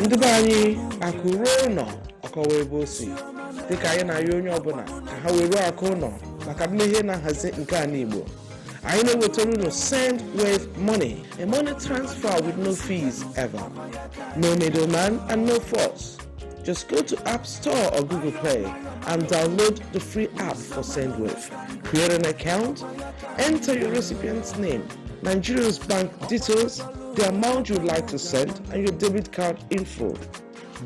ndị be anyị akụ ruo ụlọ ọkọwa ebe o si dịka anyị na-arịọ onye ọbụla ka ha were akụ ụlọ maka mmehie na nhazi nke ala Igbo. anyị na-ewetara unu send wave money, a money transfer with no fees ever, no middleman and no force. Just go to App Store or Google Play and download the free app for SendWave. Create an account, enter your recipient's name, Nigeria's bank details, the amount you'd like to send, and your debit card info.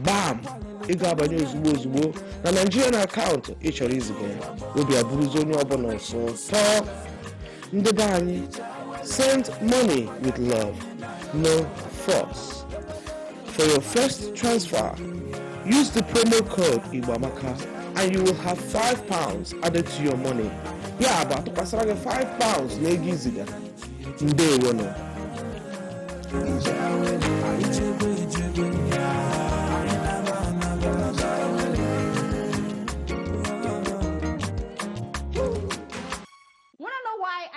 Bam! Igabanye ozugbo na Nigerian account ịchọrọ iziga obi abụrụzi onye ọbụla nso tọọ. Ndị be anyị, send money with love, no force. For your first transfer, use the promo code Igboamaka and you will have £5 added to your money. Yeah, but to pass around £5 n'ego iziga. Ndewo no.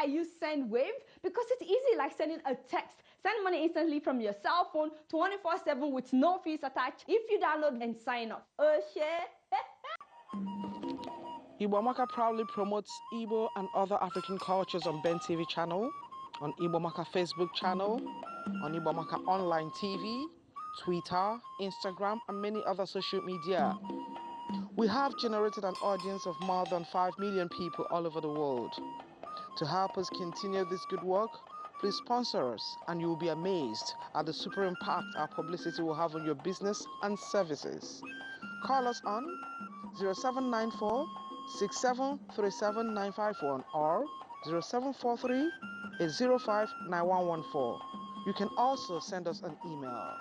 I use SendWave because it's easy like sending a text. Send money instantly from your cell phone 24/7 with no fees attached if you download and sign up. Igboamaka proudly promotes Igbo and other African cultures on Ben TV channel, on Igboamaka Facebook channel, on Igboamaka online TV, Twitter, Instagram, and many other social media. We have generated an audience of more than 5 million people all over the world. To help us continue this good work, please sponsor us and you will be amazed at the super impact our publicity will have on your business and services. Call us on 0794 6737951 or 0743 805 9114. You can also send us an email.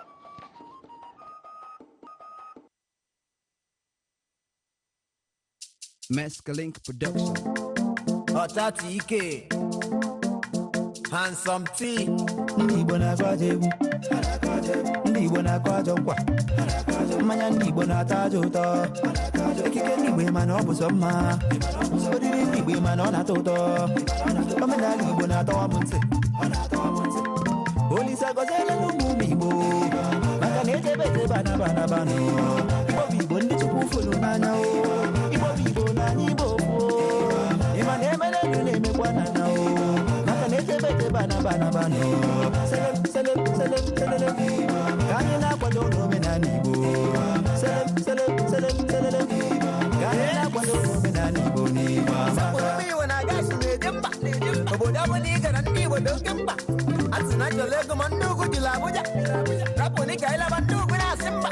Mescalink Production. Otatike Handsome T Ndi Igbo na-akwa egwu Ndi Igbo na-akwa ajọkwa mmanya ndị Igbo na-ata ajọ ụtọ ekike ndị Igbo ma na ọ bụ sọ mma oriri ndị Igbo ma na ọ na-atọ ụtọ omenala Igbo na-atọwa m ntị Olise gọziele n'ụmụ Igbo maka na ejebe ejebe anabanụ Igbo bụ Igbo ndị Chukwu fụrụ n'anya Igbo bụ Igbo n'anya Igbo Ima nemele nemekwa na maka na ejebe banabano selem ka anyị na-akwado omenala Igbo selem ka anyị na-akwado omenala Igbo n'Igbo Iwe na-agashi na-eje mba obodo ọbụla ị gara ndị Igbo doke mba asị na njọla ego ma ndị ugwu jiri Abuja rapụ ni ka ịlaba ndị ugwu na-asị mba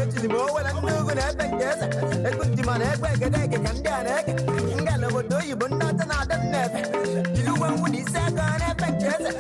ejiri m owere ndị ugwu na-ebe nke eze egwu ndị ma na-egbe egedege ka ndị a na-ege obodo oyibo ndị ọcha na-ada nnefe jiri uwe nwụ na isi aka na-efe nke eze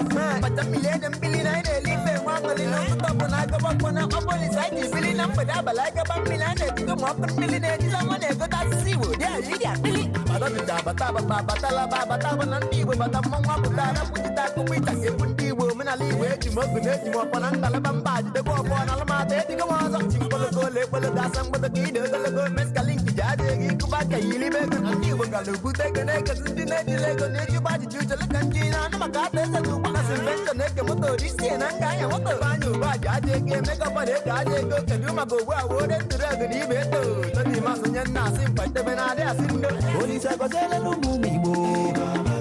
bata mmiri ede mbili na anyị na-ele ife nwa aṅụli na nkụta ọbụ na agabakwa na ọbụlisa anyị ji bili na mgbede abalị agaba mmiri a na-ebido ma ọkụ mmiri na-ejiza nwa na-egote asịsị Igbo dị anyị dị akpịlị badọbija abata abatalaba abata bụ na ndị Igbo bata mmanwụ apụta arapụjita akụkọ ịta egwu ndị Igbo omenala Igbo eji m ogu na-eji m ọkpọ na ngalaba mba jidekwa ọkpọ na alụmata ejigo m ọzọ chi mkpoloko ole ekpologo asa mgbodo ka ide ogologo meskalink ji aja ego ịkụba ka yilibe ego na ndị Igbo gara ugwute ego na-ekezi ndị na-ejile ego na-ejigba ajụjụ uche leka nji na-anụ maka ata eze na ụgba na sinventọ na-eke moto orisie na nga anya moto anya ugbu aja aja ego emega ọbọna ego aja ego kedu maka ogbu a wore ntụrụ ego na ibe eto todi masonye nna asị mkpa itebe na-adị asị ndo Olise gọziele n'ụmụ Igbo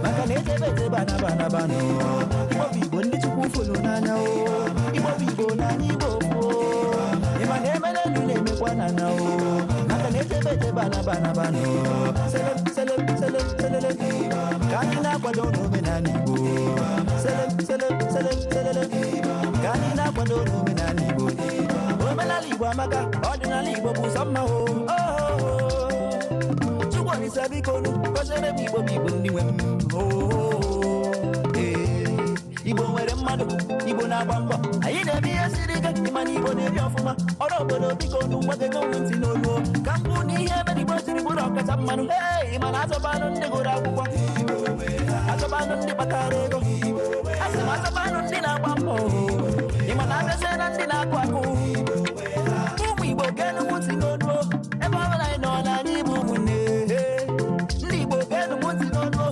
maka na ejebe ejebe anabanụ Igbo bụ Igbo ndị Chukwu fụrụ n'anya Igbo bụ Igbo n'anya Igbo ịma na emele na-emekwa n'anya maka na ejebe ejebe anabanụ selem ka anyị na-akwado omenala Igbo selem ka anyị na-akwado omenala Igbo omenala Igbo amaka ọdịnala Igbo bụ sọ mma Chukwu Olise biko gọziere m Igbo bụ Igbo ndị nwe m Igbo nwere mmadụ Igbo na-agba mbọ anyị na-eme ihe siri ike ịma na Igbo na-ebi ọfụma ọrụ obodo biko nụ nwetego ntị n'olu ka mbụ na ihe ebe Igbo siri bụrụ ọkacha mmanụ ịma na achọbanụ ndị gụrụ akwụkwọ achọbanụ ndị kpatara ego asị m achọbanụ ndị na-agba mbọ ịma na abịazie na ndị na-akụ akụ ụmụ Igbo ga-enugwu ntị n'olu ebe ọbụla anyị nọ na anyị bụ ụmụnne ndị Igbo ga-enugwu ntị n'olu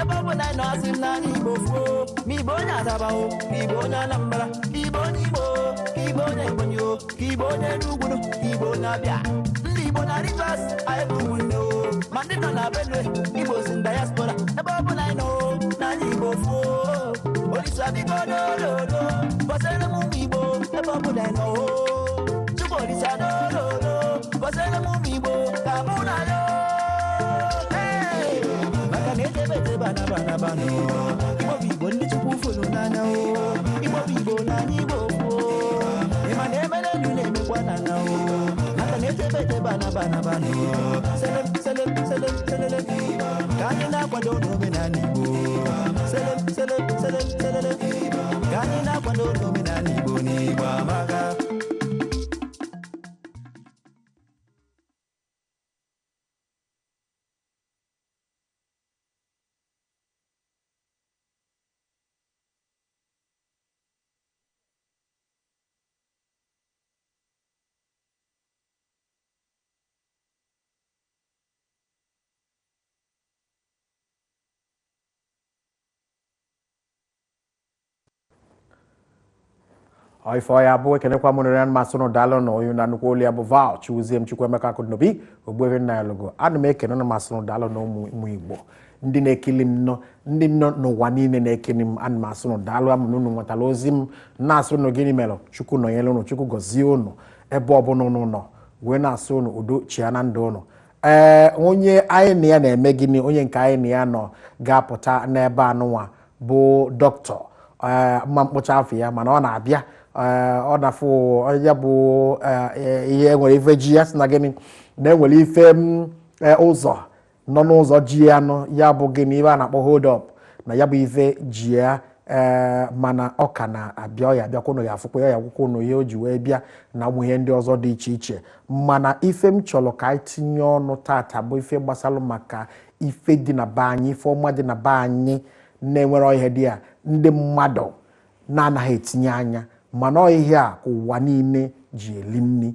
ebe ọbụla anyị nọ asị m na anyị Igbo fuo ma Igbo onye Asaba ma Igbo onye Anambra Igbo onye Igbo Igbo onye Ebonyi Igbo n'Enugwu, Igbo na-abịa, ndị Igbo na Rivers, anyị bụ ụmụnne o. Ma ndị nọ na Benue, Igbo si diaspora, ebe ọ bụla anyị nọ na anyị Igbo foo. Olisa biko n'ololo, gbasara m ụmụ Igbo, ebe ọ bụla anyị nọ. Chukwu Olisa n'ololo, gbasara m ụmụ Igbo, ka mụ na ya. Maka na ejebe bana Igbo bụ Igbo ndị Chukwu folo n'anya o. Igbo bụ Igbo na anyị Igbo foo. Ịma na emere elu na-emekwa n'anya o. Maka na ejebe bana selele ka anyị na-akwado n'omenala Igbo. Selele ka anyị na-akwado n'omenala Igbo n'Igbo amaka. Ifo ya bụ ekene kwa mụnere ya mmasị nụ dalụ na onye na nnukwu oli ya bụ val chiwuzie m Chukwuemeka Akụnobi ogbuefe nna ya logo ana m ekene na mmasị nụ dalụ na ụmụ Igbo ndị na-ekili m nọ ndị nọ n'ụwa niile na-ekili m ana m asị nụ dalụ amụ n'unu nwetara ozi m na-asị unu gịnị mere Chukwu nọnyere unu Chukwu gọzie unu ebe ọbụla unu nọ wee na-asị unu udo chia na ndụ unu onye anyị na ya na-eme gịnị onye nke anyị na ya nọ ga-apụta n'ebe anụnwa bụ dọkịta mma mkpụcha afọ ya mana ọ na-abịa ọ na-afụ ya bụ ihe nwere ife ji ya sị na gịnị na-enwere ife ụzọ nọ n'ụzọ ji ya nọ ya bụ gịnị ibe a na-akpọ hold up na ya bụ ife ji ya mana ọ ka na-abịa ọ ya abịakwa ụnụ ya afụkwa ya akwụkwọ ụnụ ihe o ji wee bịa na ụmụ ihe ndị ọzọ dị iche iche mana ife m chọrọ ka anyị tinye ọnụ tata bụ ife gbasalụ maka ife dị na be anyị ife ọma dị na be anyị na-enwere ihe dị ya ndị mmadụ na-anaghị etinye anya mana ihe a ụwa niile ji eli nni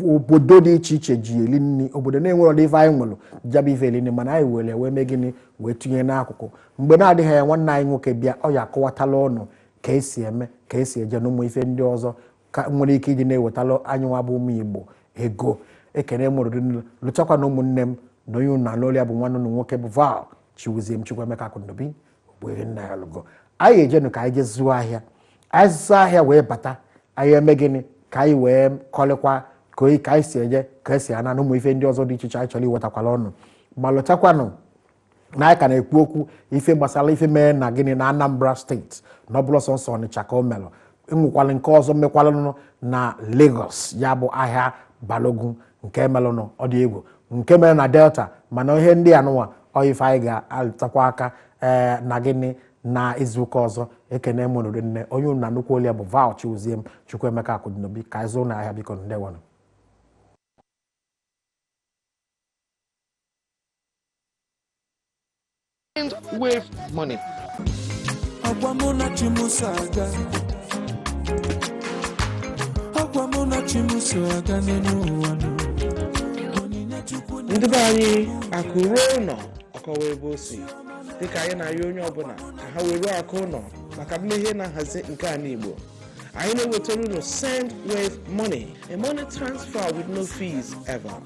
obodo dị iche iche ji eli nni obodo na-enwere ọdị ife anyị nwere jaba ife eli nni mana anyị were wee mee gịnị wee tinye n'akụkụ mgbe na-adịghị ya nwanne anyị nwoke bịa ọ ya akọwatala ọnụ ka esi eme ka esi eje n'ụmụ ife ndị ọzọ ka nwere ike iji na-ewetala anyị nwa bụ ụmụ Igbo ego ekene mụrụ lụchakwa na ụmụnne m na onye unu anụ ya bụ nwanne unu nwoke bụ val chiwuzie m Chukwuemeka Akụnobi ogbuefe nna ya lụgo anyị ejenu ka anyị jee zụọ ahịa anyị zụọ ahịa wee bata anyị eme gịnị ka anyị wee kọlịkwa ka anyị si eje ka esi ana n'ụmụ ife ndị ọzọ dị iche iche anyị chọrọ iwetakwala ọnụ ma lụchakwanụ na anyị ka na-ekwu okwu ife gbasara ife mee na gịnị na Anambra steeti na ọbụla sọnsọ Ọnịcha ka o melụ enwekwala nke ọzọ mekwalanụ na Lagos ya bụ ahịa Balogun nke melụnụ ọ dị egwu nke mere na Delta mana ihe ndị anụnwa ife anyị ga-alụtakwa aka na gịnị na izuụka ọzọ ekene mụrụ nne onye unu na nnukwu oli ya bụ val chiwuzie m Chukwuemeka Akụnobi ka anyị zụọ na ahịa biko ndewanụ. With money. Ndị be anyị akụrụ ụlọ ọkọwa ebe o si dịka anyị na-arịọ onye ọbụla ka ha were akụ ụlọ maka mmehie na nhazi nke ala Igbo anyị na-ewetara unu send wave money, a money transfer with no fees ever,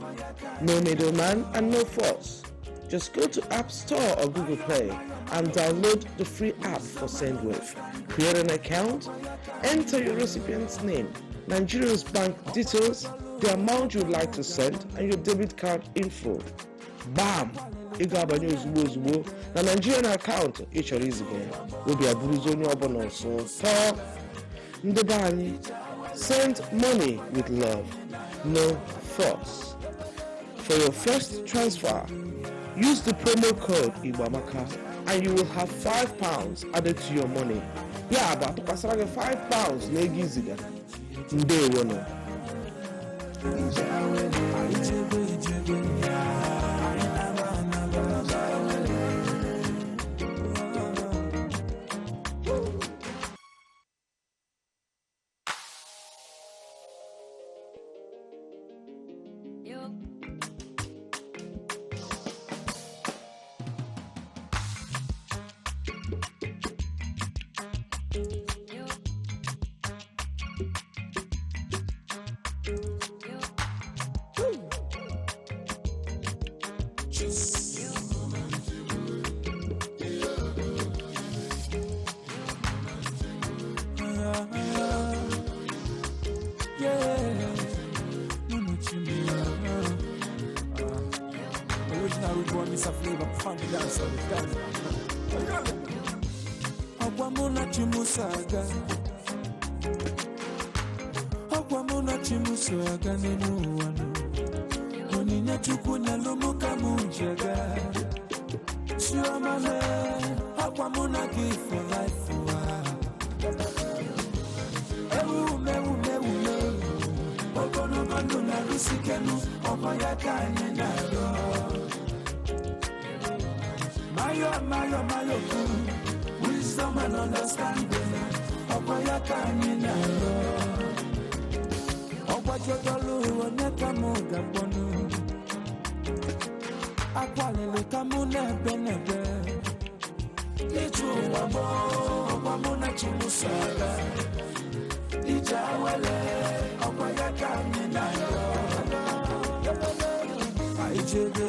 no middleman and no force. Just go to App Store or Google Play and download the free app for SendWave. Create an account, enter your recipient's name, Nigeria's bank details, the amount you'd like to send, and your debit card info. Bam! Ị ga-abanye ozugbo na Nigerian account ị chọrọ iziga ya. Obi abụrụzi onye ọbụla nso tọọ ndị be anyị. Send money with love, no force. For your first transfer, use the promo code Igboamaka and you will have £5 added to your money. Yeah, but to pass around £5 na ego iziga. Ndewono. Akwamuna chimusaga Akwamuna chimusaga nenuwanu Oninya chukuna lumuka munjaga Shiomale Akwamuna give for life Okono kono na rusikenu Opayaka nyenado Mayo wisdom and understanding Opayaka nyenado Opachotolu oneka muga bonu Akwalele kamune benebe Lichu wamona chimusaga Ijawele Opayaka nyenado Ijebe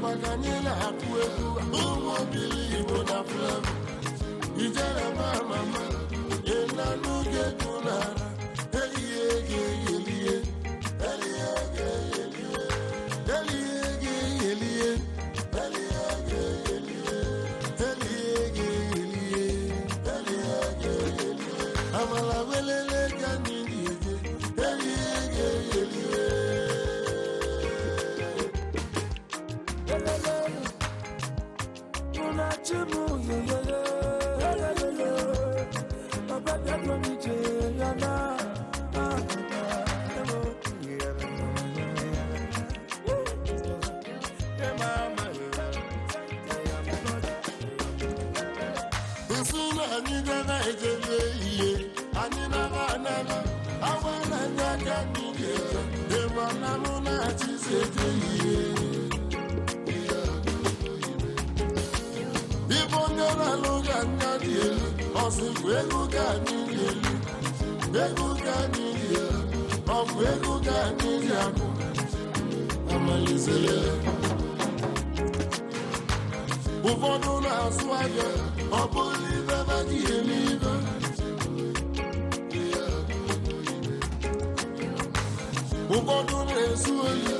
Baganyela hakueku umo bilibo na flam ijara mama ena nuge kunara eliege eliege amala welele kanini Ufodo na swaga, obulive vagielive. Ufodo na suoye,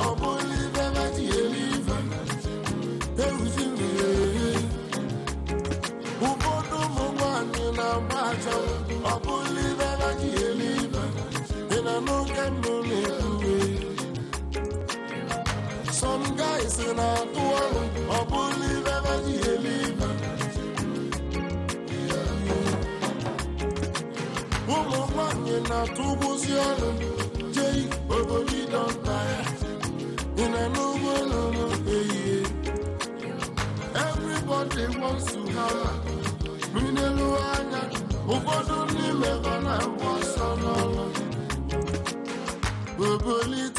obulive vagielive. Eujime. Ufodo mwani na bacha, obulive vagielive. Ina nuke mune. Some guys in a tour, or believe ever you live. Woman in a tubuzion, Jay, Boboli don't die. In a no everybody wants to have Mineluana, who got only never now was on. Boboli,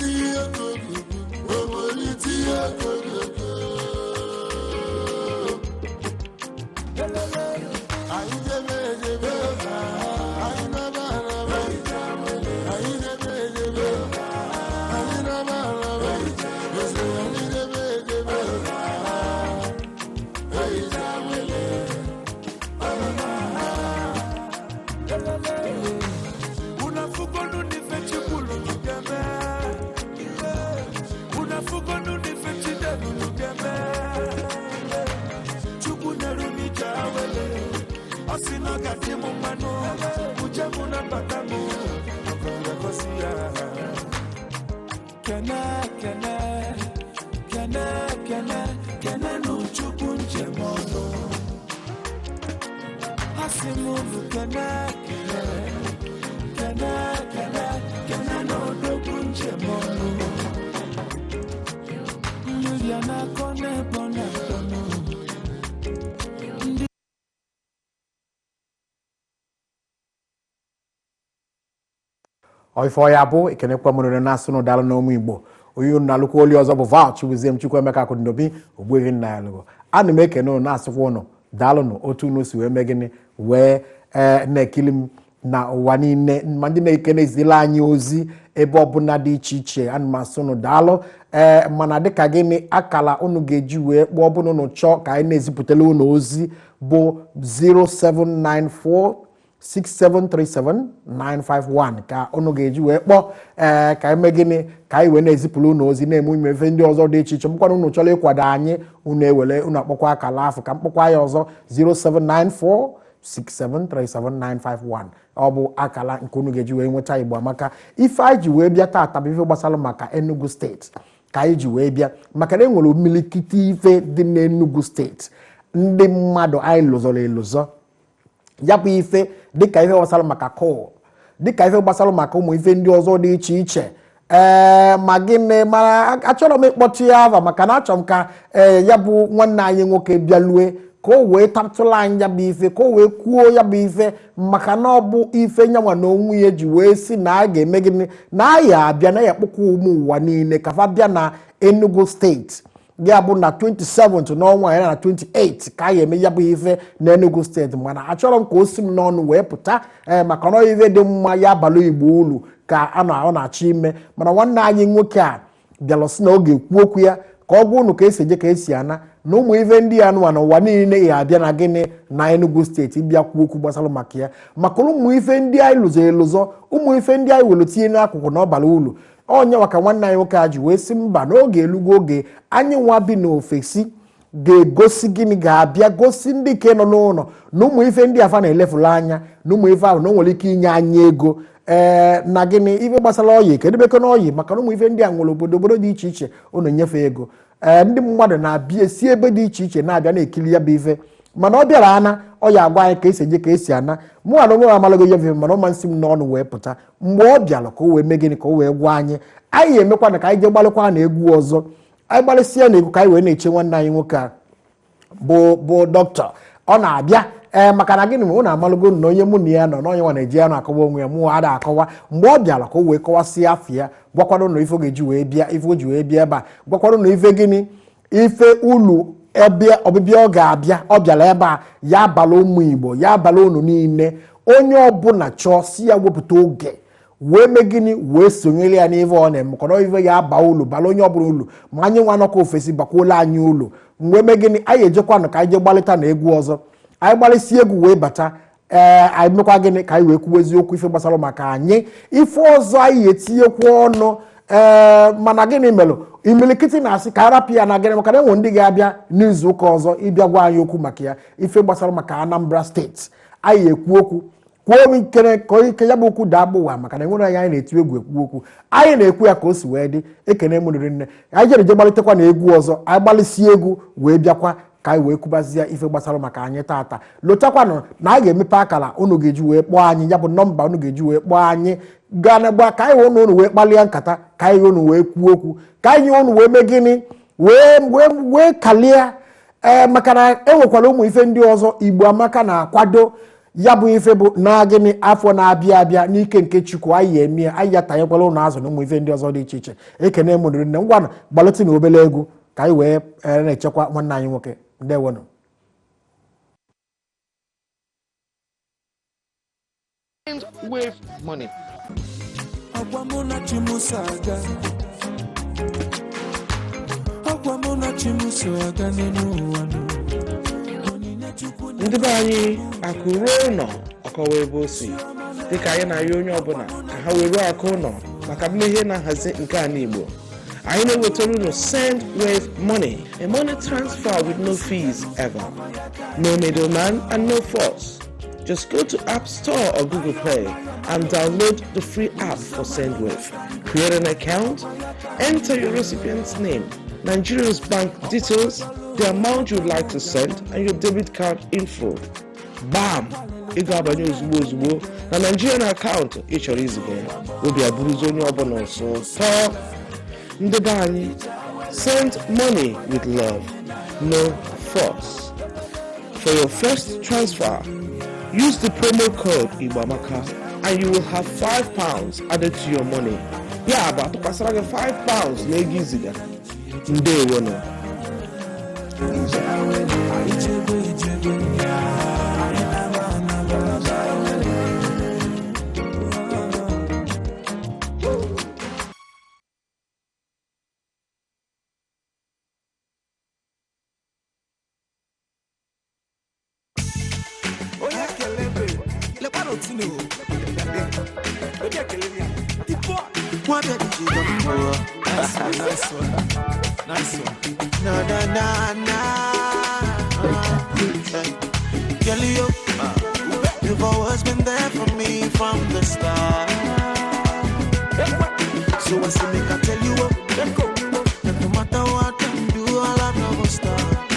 Oifo ya bụ ekenekwa mụrụ na-asụ n'ụdalụ n'ụmụ Igbo onye unu na-alụkwa oli ọzọ bụ vouch Chibuzie Chukwuemeka Akụdịnobi Ogbuehi nna ya lụgo ana m ekene unu na-asụkwa unu daalụnụ otu unu si wee mee gịnị wee na-ekili m na ụwa niile ma ndị na-ekene ezila anyị ozi ebe ọbụla dị iche iche ana m asụ unu daalụ mana dịka gịnị akala unu ga-eji wee kpọọ ọbụla unu chọọ ka anyị na-ezipụtala unu ozi bụ 0794 6737951 ka unu ga-eji wee kpọọ ka anyị mee gịnị ka anyị wee na-ezipụrụ unu ozi na-eme imefe ndị ọzọ dị iche iche mkpọrọ unu chọrọ ịkwado anyị unu ewele unu akpọkwa akala afọ ka mkpọkwa ya ọzọ 0794673791 ọ bụ akala nke unu ga-eji wee nweta Igboamaka ife anyị ji wee bịa taata bụ ife gbasara maka Enugu steeti ka anyị ji wee bịa maka na enwere omilikiti ife dị n'Enugu steeti ndị mmadụ anyị lụzọrọ elụzọ ya bụ ife dịka ife gbasara maka coal dịka ife gbasara maka ụmụ ife ndị ọzọ dị iche iche ma gịnị mara achọrọ m ịkpọtụ ya ava maka na achọrọ m ka ya bụ nwanne anyị nwoke bịalue ka o wee tapụtụla anyị ya bụ ife ka o wee kwuo ya bụ ife maka na ọ bụ ife nyanwa na onwe ya ji wee si na a ga-eme gịnị na ya abịa na ya kpọkwa ụmụ ụwa niile ka fa bịa na Enugu steeti ya bụ na 27 n'ọnwa ya na 28 ka a ga-eme ya bụ ife na Enugu steeti mana achọrọ m ka o si m n'ọnụ wee pụta maka na ife dị mma ya abalị Igbo ulu ka ọ na-achọ ime mana nwanne anyị nwoke a bịalụ si na ọ ga-ekwu okwu ya ka ọ gwa unu ka esi eje ka esi ana na ụmụ ife ndị ya nụwa n'ụwa niile ya abịa na gịnị na Enugu steeti bịa kwuo okwu gbasara maka ya maka ụmụ ife ndị anyị lụzọ elụzọ ụmụ ife ndị anyị were tinye n'akụkụ na ọbara ulu onye maka nwanne anyị nwoke a ji wee si mba n'oge elugo oge anyị nwa bi n'ofesi ga-egosi gịnị ga-abịa gosi ndị ike nọ n'ụlọ na ụmụ ife ndị afa na-elefuru anya na ụmụ ife ahụ na o nwere ike inye anyị ego na gịnị ife gbasara oyi kedebeke na oyi maka na ụmụ ife ndị a nwere obodo dị iche iche ọ na-enyefe ego ndị mmadụ na-abịa esi ebe dị iche iche na-abịa na-ekiri ya bụ ife mana ọ bịara ana ọ ya agwa anyị ka esi eje ka esi ana mụ na onwe amalago ya vife mana ọma nsị m n'ọnụ wee pụta mgbe ọ bịara ka o wee mee gịnị ka o wee gwa anyị emekwa na ka anyị jee gbalịkwa na egwu ọzọ anyị gbalịsịa na egwu ka anyị wee na-eche nwanne anyị nwoke a bụ dọkịta ọ na-abịa maka na gịnị mụ na amalago na onye mụ na ya nọ na onye nwa na-eji ya na-akọwa onwe ya mụ ada akọwa mgbe ọ bịara ka o wee kọwasịa afọ ya gwakwado na ife o ga-eji wee bịa ife o ji wee bịa ebe a gwakwado na ife gịnị ife ulu ebe ọbịbịa ọ ga-abịa ọ bịara ebe a ya abalị ụmụ Igbo ya abalị unu niile onye ọbụla chọọ si ya wepụta oge wee mee gịnị wee sonyere ya n'ife ọ na-eme maka na ife ya aba ụlọ bala onye ọbụla ụlọ ma anyị nwa nọkọ ofesi bakwuola anyị ụlọ mgbe mee gịnị anyị ejekwanụ ka anyị jee gbalịta na egwu ọzọ anyị gbalịsi egwu wee bata anyị mekwa gịnị ka anyị wee kwuo eziokwu ife gbasara maka anyị ife ọzọ anyị etinyekwa ọnụ mana gịnị melụ imilikiti na-asị ka arapụ ya na gịnị maka na enwe ndị ga-abịa n'izu ụka ọzọ ịbịa gwa anyị okwu maka ya ife gbasara maka Anambra steeti anyị ekwu okwu kwuo ikere ka ike ya bụ okwu daa gbụwa maka na enwere anyị na-eti egwu ekwu okwu anyị na-ekwu ya ka o si wee dị ekene mụrịrị nne anyị jere je gbalitekwa na egwu ọzọ anyị gbalịsie egwu wee bịakwa ka anyị wee kwubazie ife gbasara maka anyị tata lotakwanụ na anyị ga-emepe akara unu ga-eji wee kpọọ anyị ya bụ nọmba unu ga-eji wee kpọọ anyị gaa na gba ka anyị unu wee kpalie nkata ka anyị unu wee kwuo okwu ka anyị unu wee mee gịnị wee kalie maka na enwekwara ụmụ ife ndị ọzọ Igboamaka na-akwado ya bụ ife bụ na gịnị afọ na-abịa abịa n'ike nke Chukwu anyị eme anyị ya tanyekwala ụlọ azụ na ụmụ ife ndị ọzọ dị iche iche ekene mụrịrị nne ngwanụ gbalịtị na obele egwu ka anyị wee na-echekwa nwanne anyị nwoke ndewonụ With money. Ndị be anyị akụ ruo ụlọ ọkọwa ebe o si dịka anyị na-arịọ onye ọbụla ka ha were akụ ụlọ maka mmehie na nhazi nke ala Igbo anyị na-ewetara unu send wave money, a money transfer with no fees ever, no middleman and no force. Just go to App Store or Google Play and download the free app for SendWave. Create an account, enter your recipient's name, Nigeria's bank details, the amount you'd like to send, and your debit card info. Bam! Ego abanye ozugbo na Nigerian account ịchọrọ iziga ya. Obi aburuzo onye ọbụla nso tọọ. Ndị be anyị, send money with love, no force. For your first transfer, use the promo code Igboamaka and you will have £5 added to your money. Yeah, but tukasara £5 na ego iziga. Ndewo no. Nice one. Girl, you've always been there for me from the start. So I say, make I tell you what, that no matter what I do, I'll have no stop.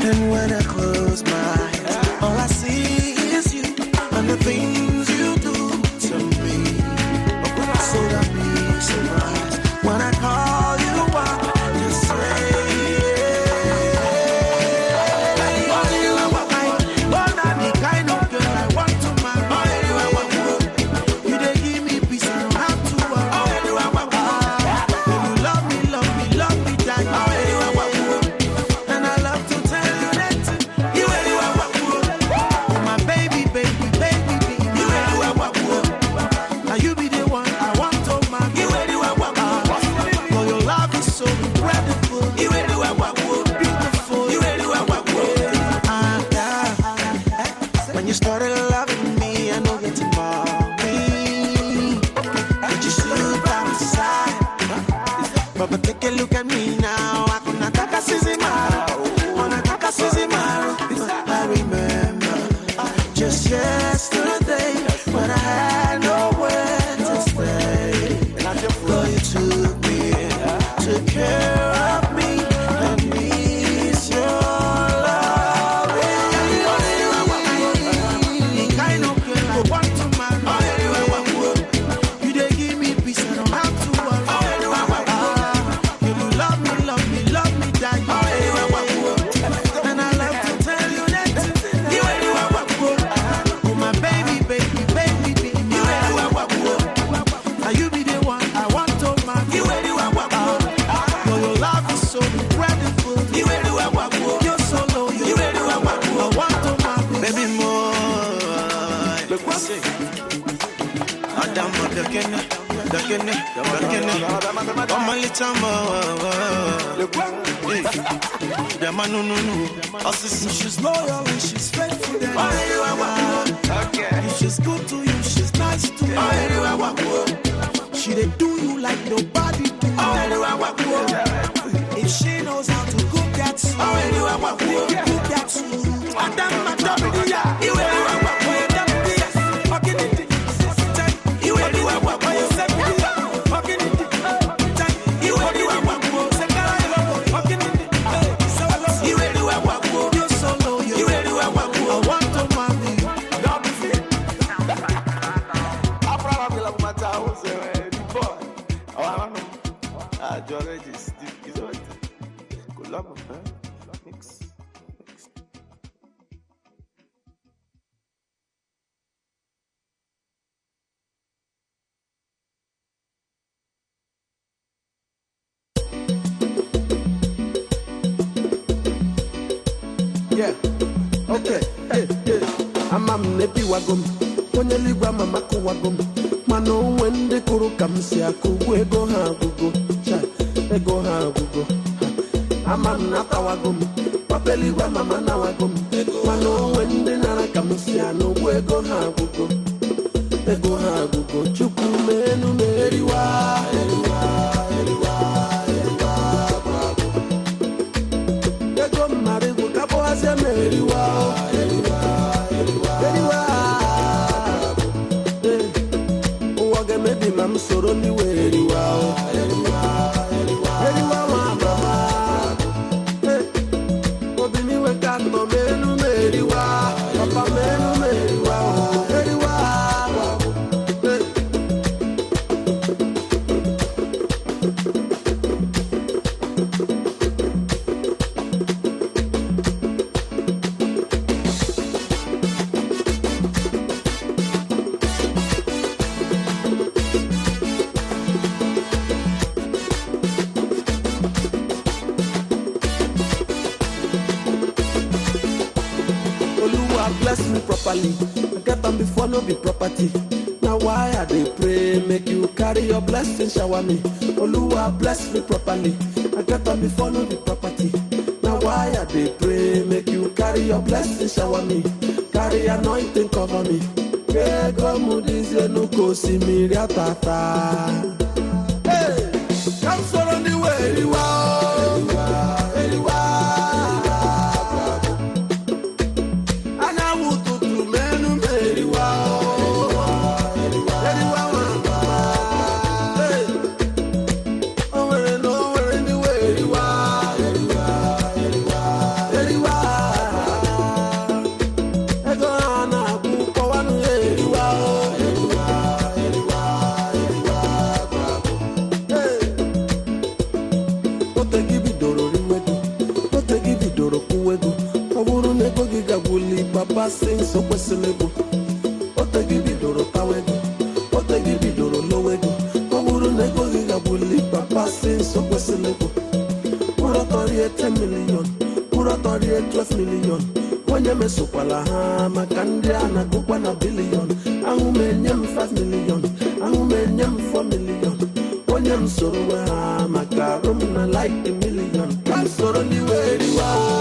And when I close my eyes, all I see is you and the things you do to me. So that be surprised when I call you up, just say she's loyal and she's faithful. She's good to you, she's nice to you. She they do you like nobody do. If she knows how to cook that soup, cook that soup. Yeah, okay, I'm nepi wagom, onye ligwa mama ku wagom, mano wende kuru kamsi akugu ego ha gugo, ego ha gugo. I'm nata wagom, papeli wa mama na wagom, mano wende nara kamsi anu ego ha gugo, chuku menu meriwa, I'm soro ni weri wow. Obini we kato menu meri wa, papa menu meri wa, meri wa. Oluwa bless me properly. I get them before no be property. Now why I dey pray, make you carry your blessing, shower me. Oluwa bless me properly. I get them before no be property. Now why I dey pray, make you carry your blessing, shower me. Carry anointing, cover me. Go mudize no go see me riatata. Hey, come solo ni way you are. Papa sing so questionable. What the give you do tawego? What the give you do lowego? Owuru nego giga bully. Papa sing so questionable. Pura tori 10 million. Pura tori 12 million. Wanya me sokwala ha makandia na kukwa na billion. Angu menyem 5 million. Angu menyem 4 million. Wanya msoro ha makarum na like a million. Come soro ni wedi wa.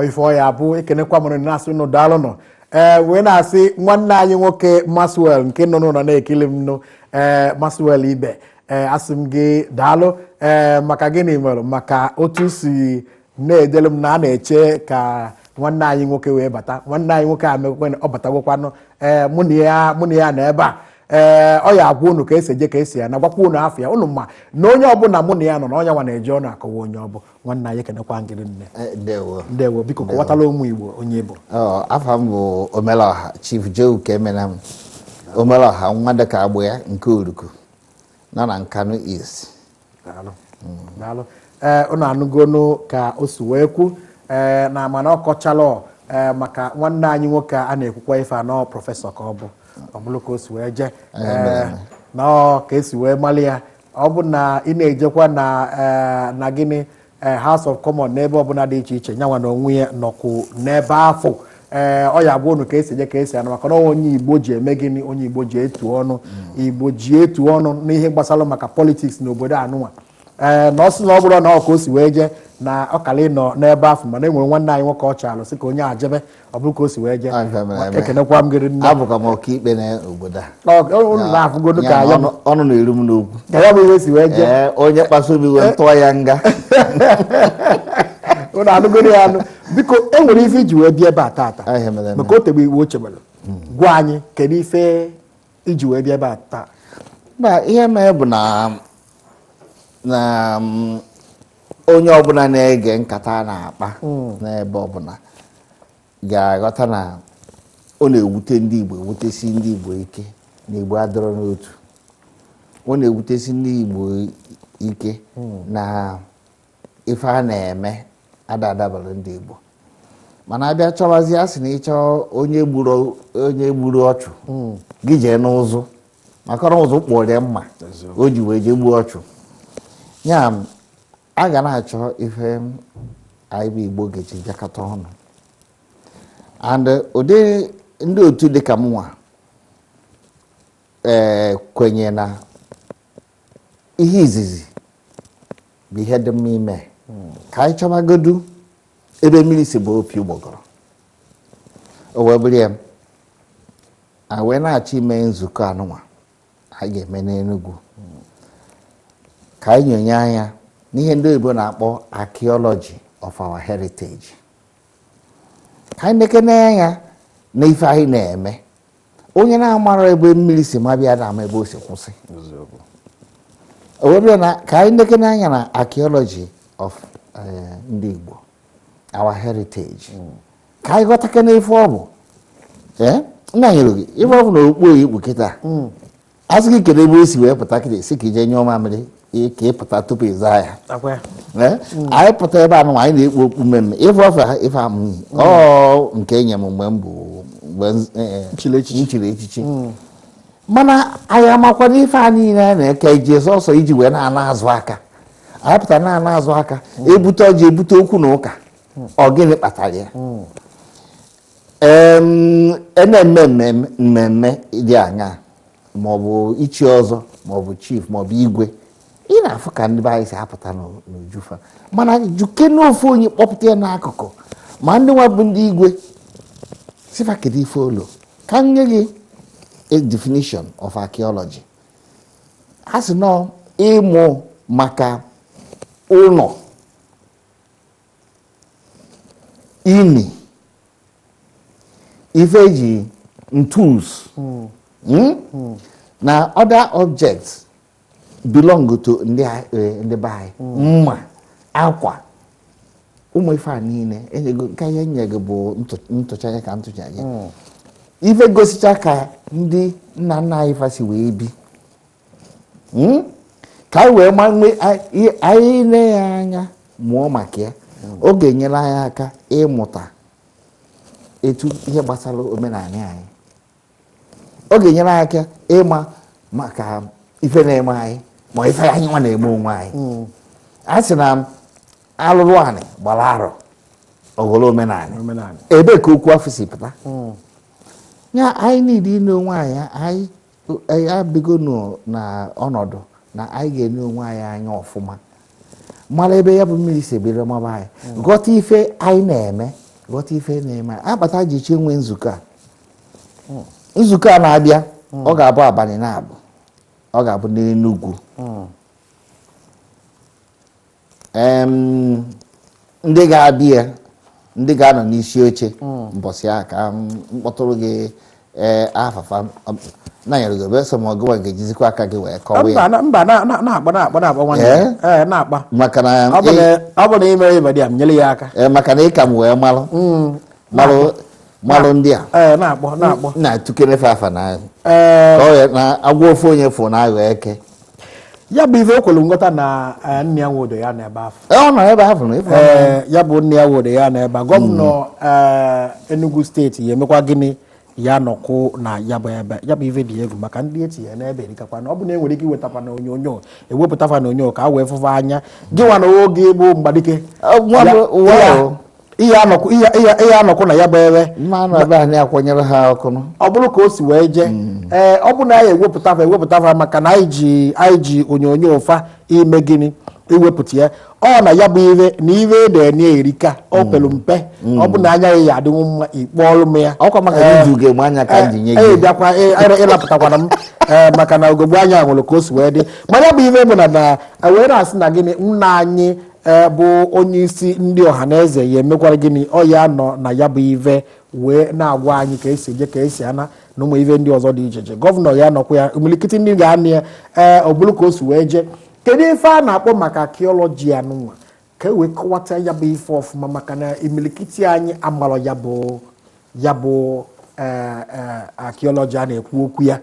Ifo ya bụ ekenekwa m na-asị unu daalụ nọ wee na-asị nwanne anyị nwoke Maxwell nke nọ n'ụlọ na-ekili m nụ Maxwell ibe asị m gị daalụ maka gịnị mere maka otu si na-edelu m na a na-eche ka nwanne anyị nwoke wee bata nwanne anyị nwoke a mekwe ọ batagwakwanụ mụ na ya na ebe a ọ ya agwa unu ka esi eje ka esi ya na gwakwa unu afọ ya unu ma na onye ọbụla mụ na ya nọ na onye nwa na-eje ọnụ akọwa onye ọbụ nwanne anyị kenekwa ngịrị nne ndewo biko kọwatala ụmụ Igbo onye bụ afọ m bụ Omelọha Chief Joe Kemenam Omelọha nwa dịka agbụ ya nke Oruku nọ na Nkanu East daalụ unu anụgonu ka o si wee kwu na mana ọ kọchalụ maka nwanne anyị nwoke a na-ekwukwa ife anọ prọfesọ ka ọ bụ ọ bụrụ ka o si wee jee na ka esi wee mali ya ọ bụ na ị na-ejekwa na gịnị House of Commons n'ebe ọbụla dị iche iche nyanwa na onwe ya nọkwu n'ebe afọ ọ ya bụ unu ka esi eje ka esi anụ maka na onye Igbo ji eme gịnị onye Igbo ji etu ọnụ Igbo ji etu ọnụ n'ihe gbasara maka politiks n'obodo anụnwa na ọ sị na ọ bụrụ na ọ ka o si wee jee na ọkala nọ n'ebe afọ mana enwere nwanne anyị nwoke ọ chaalụ sị ka onye ajebe ọ bụrụ ka o si wee jee ekenekwa m gịrị nne abụka m ọkaikpe n'obodo ụnụ na-afụgodu ka ya ọnụ na-eru m n'okwu ka ya bụ ihe si wee jee onye kpasu obi wee tụọ ya nga ụnụ anụgoro ya anụ biko enwere ife iji wee bịa ebe a taata maka o tegbe iwu o chebere gwa anyị kedu ife iji wee bịa ebe a taa ihe mee bụ na onye ọbụla na-ege nkata na-akpa n'ebe ọbụla ga-aghọta na ọ na-ewute ndị Igbo ewutesi ndị Igbo ike na Igbo adọrọ n'otu ọ na-ewutesi ndị Igbo ike na ife a na-eme adabara ndị Igbo mana abịa chọwazi asị na ịchọ onye gburu ọchụ gị jee n'ụzụ maka na ụzụ kpọrọ ya mma o ji wee jee gbuo ọchụ ya a ga na-achọ ife anyị bụ Igbo ga-eji bịakọta ọnụ and ụdị ndị otu dịka m nwa kwenye na ihe izizi bụ ihe dị mma ime ka anyị chọbagodu ebe mmiri si bụ opi ụgbọgọrọ o wee bụrụ ya a wee na-achọ ime nzukọ anụnwa anyị ga-eme n'Enugu ka anyị nyonye anya n'ihe ndị oyibo na-akpọ archaeology of our heritage ka anyị nekene anya na ife anyị na-eme onye na-amara ebe mmiri si mabịa na ama ebe o si kwụsị o wee bụrụ na ka anyị nekene anya na archaeology of ndị Igbo our heritage ka anyị ghọtake na ife ọ bụ nna nyere gị ife ọ bụ na okpu oyi ikpu kịta asị gị kedu ebe o si wee pụta kịta si ka ije nyụọ mamịrị ka ị pụta tupu ịza ya anyị pụta ebe anụ anyị na-ekpu okpu mmemme ife ọfe ife amụnyi nke enye m mgbe nchiri echichi mana anyị amakwana ife a niile na-eke iji sọsọ iji wee na-ana azụ aka anyị pụta na-ana azụ aka ebute ọjị ebute okwu na ụka ọ gịnị kpatara ya mmemme dị anya maọbụ ichi ọzọ maọbụ chief maọbụ igwe ị na-afụ ka ndị be anyị si apụta n'ojufa mana juke n'ofe onye kpọpụta ya n'akụkụ ma ndị nwa bụ ndị igwe sifa kedu ife olo ka m nye gị a definition of archaeology a sị nọ ịmụ maka ụlọ ini ife eji tools na other objects belong to ndị be anyị mma akwa ụmụ ife a niile nke anyị nye gị bụ ntụcha ya ka ntụcha gị ife gosicha ka ndị nna nna anyị fasi wee bi ka anyị wee anyị ne ya anya mụọ maka ya ọ ga-enyere anyị aka ịmụta etu ihe gbasara omenala anyị ọ ga-enyere anyị aka ịma maka ife na-eme anyị ma ife anyị nwa na-eme onwe anyị a sị na alụrụ anị gbara arọ ọghọrọ omenala ebe ka okwu afọ si pụta ya anyị niile ine onwe anyị abịgo na ọnọdụ na anyị ga-enye onwe anyị anya ọfụma mara ebe ya bụ mmiri si ebere maba anyị ghọta ife anyị na-eme ghọta ife na-eme akpata ji chi nwee nzukọ a na-abịa ọ ga-abụ abalị na-abụ ọ ga-abụ n'Enugu ndị ga-abịa ndị ga-anọ n'isi oche mbọsị a ka mkpọtụrụ gị afafa na nyere gị beso ma ọgụwa ga-ejizikwa aka gị wee kọwa ya mba na-akpa nwanne na-akpa maka na ọ bụ na ime ịba dị a nyere ya aka maka na ịka m wee malụ ndị a na-akpọ na-atụkerefe afa na agwa ofe onye fụ na aghọ eke ya bụ ife ekwelu nghọta na nne ya nwodo ya n'ebe afọ ọ nọ ebe afọ ya bụ nne ya nwodo ya n'ebe gọvanọ Enugu steeti ya emekwa gịnị ya nọkụ na ya bụ ebe ya bụ ife dị egwu maka ndị etinye n'ebe erikakwa na ọ bụ na enwere ike iwetakwa na onyonyo ewepụtafa na onyonyo ka a wee fụfa anya gịnwa na oge bụ mgbadike ihe anọkụ na ya bụ ebe akwanyere ha ọkụ ọ bụrụ ka o si wee jee ọ bụ na anyị ewepụtafa maka na anyị ji onyonyo ụfa ime gịnị iwepụta ya ọ na ya bụ ihe na ihe na-enye erika ọ pelu mpe ọ bụ na anya ya adịghị mma ikpe ọrụ m ya ọkwa maka iju ga-egbe anya ka ji nye gị bịakwa ịlapụtakwana m maka na ogogbu anya nwere ka o si wee dị mana bụ ihe bụ na wee na-asị na gịnị nna anyị bụ onye isi ndị ọha na eze ya emekwara gịnị ọ ya nọ na ya bụ ive wee na-agwa anyị ka esi eje ka esi ana na ụmụ ive ndị ọzọ dị iche iche gọvanọ ya nọkwa ya imilikiti ndị ga-anị ya ọ bụrụ ka o si wee jee kedu ife a na-akpọ maka archaeology anụnwa ka e wee kọwata ya bụ ife ọfụma maka na imilikiti anyị amarọ ya bụ archaeology a na-ekwu okwu ya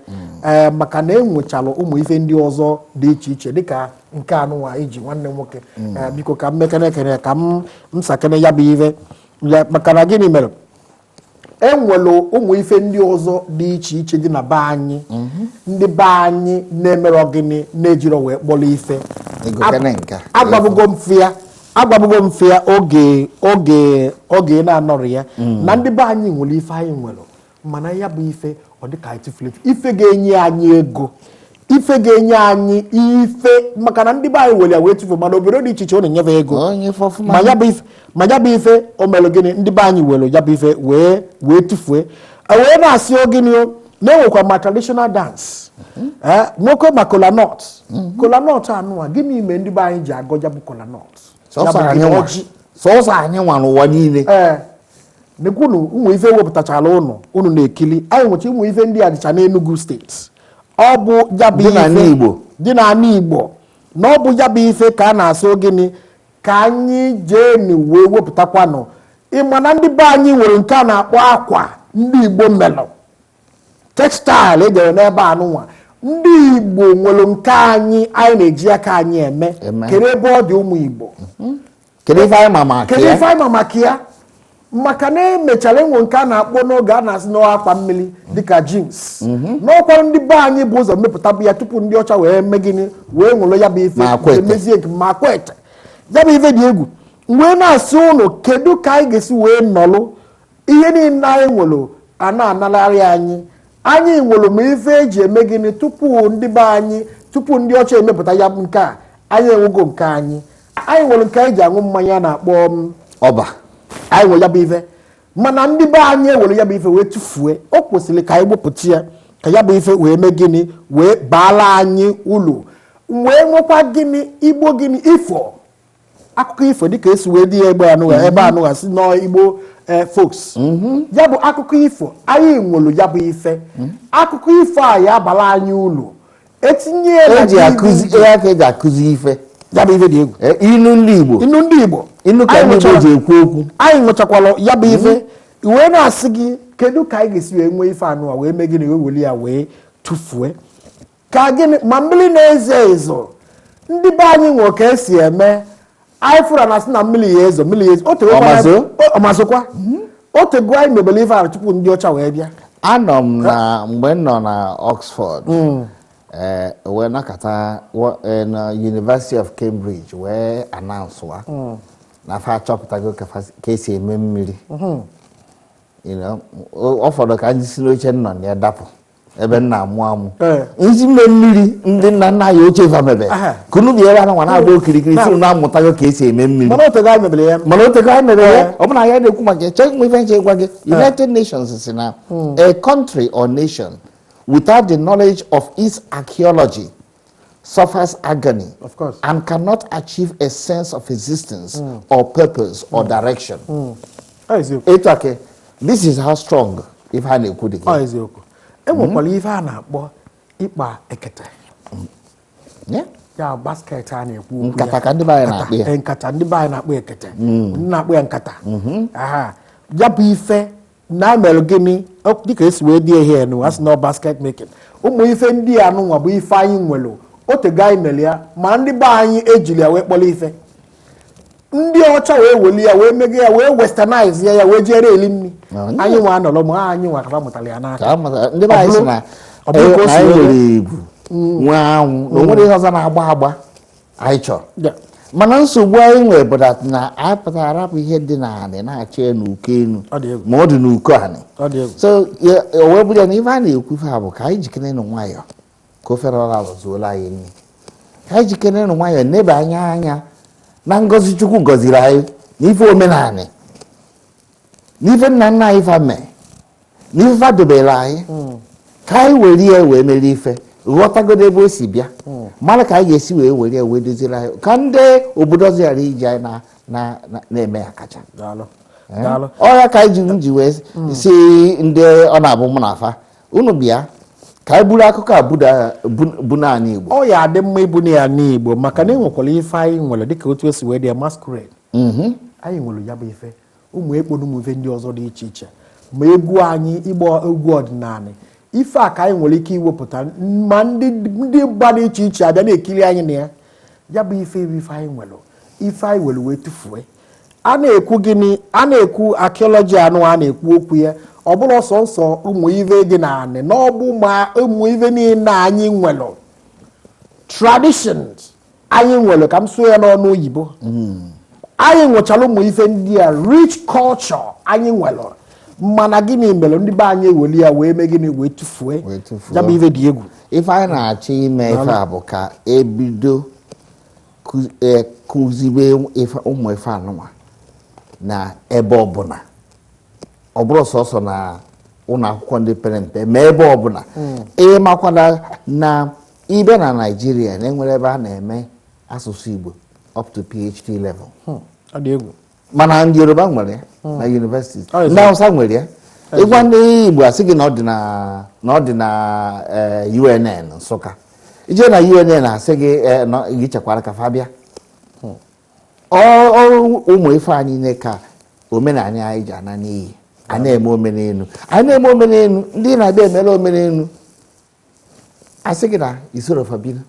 maka na enwechalụ ụmụ ife ndị ọzọ dị iche iche dịka nke anụnwa iji nwanne nwoke biko ka m mekene ekene ka m sakene ya bụ ife maka na gịnị mere enwelụ ụmụ ife ndị ọzọ dị iche iche dị na be anyị ndị be anyị na-emerọ gịnị na-ejiro wee kpọrọ ife agbabugo mfe ya oge na-anọrọ ya na ndị be anyị nwere ife anyị nwere mana ya bụ ife ọ dịka itiflet ife ga-enye anyị ego ife ga-enye anyị ife maka na ndị be anyị were ya wee tufu mana obodo dị iche iche ọ na-enyefe ego ma ya bụ ife o mere gịnị ndị be anyị were ya bụ ife wee tufue wee na-asị ogịnị na-enwekwa ma traditional dance nwoke ma kolanọt anụwa gịnị ime ndị be anyị ji agọ ya bụ kolanọt sọsọ anyị nwa n'ụwa niile nekwunu ụmụ ife wepụtachala unu na-ekili anyị nwecha ụmụ ife ndị a dịcha n'Enugu steeti ọ bụ ya bụ ife dị n'ala Igbo na ọ bụ ya bụ ife ka a na-asị gịnị ka anyị jee wee wepụtakwanụ ịma na ndị be anyị nwere nke a na-akpọ akwa ndị Igbo melụ textile ejere n'ebe anụnwa ndị Igbo nwere nke anyị na-eji aka anyị eme kedu ebe ọ dị ụmụ Igbo kedu ife anyị ma maka ya maka na emechara enwe nke a na-akpọ n'oge a na-asị n'akwa mmiri dịka jeans n'ọkwa ndị be anyị bụ ụzọ mmepụta ya tupu ndị ọcha wee mee gịnị wee nwụrụ ya bụ ife emezie nke ma kwete ya bụ ife dị egwu wee na-asị ụlọ kedu ka anyị ga-esi wee nọlụ ihe niile anyị nwere a na-analarị anyị nwere ma ife eji eme gịnị tupu ndị be anyị tupu ndị ọcha emepụta ya bụ nke a anyị enwego nke anyị nwere nke anyị ji aṅụ mmanya na-akpọ ọba anyị nwere ya bụ ife mana ndị be anyị ewere ya bụ ife wee tụfue o kwesịrị ka anyị gbopụta ya ka ya bụ ife wee mee gịnị wee baala anyị ụlọ wee nwekwa gịnị Igbo gịnị ifo akụkọ ifo dịka esi wee dị ya ebe anụgha si n'Igbo folks ya bụ akụkọ ifo anyị nwere ya bụ ife akụkọ ifo a ya abala anyị ụlọ etinye eji akụzi ife ya bụ ife dị egwu inu ndị Igbo inu ka ndị Igbo ji ekwu okwu anyị nwechakwala ya bụ ife wee na-asị gị kedu ka anyị ga-esi wee nwee ife anụwa wee mee gịnị wee weli ya wee tụfue ka gịnị ma mmiri na-ezo ezo ndị be anyị nwere ka esi eme anyị fụra na asị na mmiri ya ezo ọmazokwa otego anyị mebele ife ahụ tupu ndị ọcha wee bịa anọ m na mgbe m nọ na Oxford wee nakọta na University of Cambridge wee announce wa na fa achọpụtago ka esi eme mmiri ọ fọdụ ka ndị si n'oche nọ na ya dapụ ebe nna amụ nzi mme mmiri ndị nna nna ya ochie fa mebe kunu bi ebe a nwa na-agba okirikiri si na-amụtago ka esi eme mmiri mana otego anyị mebere ya ọ bụ na ya na-ekwu maka chọghị nwe ife nche gwa gị United Nations si na a country or nation without the knowledge of its archaeology suffers agony and cannot achieve a sense of existence or purpose or direction. This is how strong if I na-ekwu dị gị. Enwekwala ife a na-akpọ ịkpa ekete ya basket a na-ekwu nkata ka ndị be anyị na-akpọ ya nkata ndị be anyị na-akpọ ekete na-akpọ ya nkata ya bụ ife na-emere gịnị dịka esi wee dị ihe enu asị na basket making ụmụ ife ndị a nụnwa bụ ife anyị nwere otego anyị mere ya ma ndị be anyị ejiri ya wee kpọrọ ife ndị ọcha wee weli ya wee mege ya wee westernize ya wee jere eli nri anyị nwa anọrọ ma anyị nwa ka mụtara ya n'aka ndị be anyị sị na anyị nwere egwu nwe anwụ na o nwere ihe ọzọ na-agba anyị chọrọ mana nsogbu anyị nwere bụ na anyị pụtara arapụ ihe dị n'anị na-achọ ya n'uko enu ma ọ dị n'uko anị so o wee bụrụ ya na ife a na-ekwu ife a bụ ka anyị jikere nụ nwayọọ ka ofe rọra zuola anyị nri ka anyị jikere nụ nwayọọ nebe anya na ngọzi Chukwu gọziri anyị n'ife omenala n'ife nna nna anyị fa mee n'ife fa dobere anyị ka anyị were ya wee mere ife ghọtagodo ebe o si bịa mara ka anyị ga-esi were ya wee doziri anyị ka ndị obodo ọzọ ghara iji anyị na-eme ya kacha ọya ka anyị ji wee si ndị ọ na-abụ mụ na afa unu bịa ka anyị buru akụkọ a bụ naanị Igbo ọ ya adị mma ịbụ na ya n'Igbo maka na enwekwara ife anyị nwere dịka otu esi wee dị ya masquerade anyị nwere ya bụ ife ụmụ ekpo na ụmụ ife ndị ọzọ dị iche iche ma egwu anyị ịgba egwu ọdịnala ife a ka anyị nwere ike iwepụta ma ndị mba dị iche iche abịa na-ekiri anyị na ya bụ ife anyị nwere ife anyị nwere wee tụfuo a na-ekwu gịnị a na-ekwu archaeology anụ a na-ekwu okwu ya ọ bụrụ sọnsọ ụmụ ife dị na anị na ọ bụ ma ụmụ ife niile anyị nwere traditions anyị nwere ka m so ya n'ọnụ oyibo anyị nwechara ụmụ ife ndị a rich culture anyị nwere mana gịnị mere ndị be anyị eweli ya wee mee gịnị wee tụfuo ya bụ ife dị egwu ife anyị na-achọ ime ife a bụ ka ebido kụzibe ụmụ ife anụnwa na ebe ọbụla ọ bụrụ sọsọ na ụlọ akwụkwọ ndị pere mpe ma ebe ọbụla ịmakwana na ibe na Naịjirịa na-enwere ebe a na-eme asụsụ Igbo up to PhD level mana ndị Yoruba nwere ya na universities ndị Hausa nwere ya ịgwa ndị Igbo asị gị na ọ dị na UNN Nsụka ije na UNN asị gị chekwara ka fa bịa ọrụ ụmụ ife anyị niile ka omenala anyị ji ana n'iyi a na-eme omenelu anyị na-eme omenelu ndị na-abịa emere omenelu asị gị na isoro fabina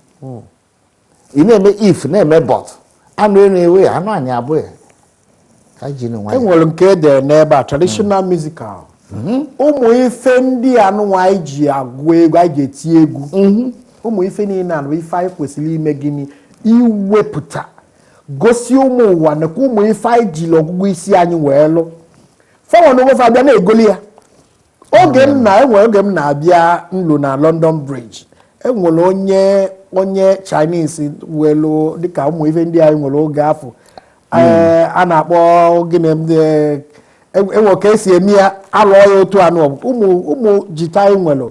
ị na-eme if na-eme bọt anụ elu ewe anụ anyị abụghị ka ji nwa enwere nke edere n'ebe a traditional musical ụmụ ife ndị anụnwa anyị ji agụ egwu anyị ji eti egwu ụmụ ife niile anụ ife anyị kwesịrị ime gịnị iwepụta gosi ụmụ ụwa nakwa ụmụ ife anyị jiri ọgụgụ isi anyị wee lụ fọnwa n'ogofe abịa na-egoli ya enwere oge m na-abịa nlu na London Bridge enwere onye Chinese welu dịka ụmụ ife ndị anyị nwere oge afọ a na-akpọ gịnị enwe ka esi eme ya alụọ ya otu anụ ụmụ jita anyị nwere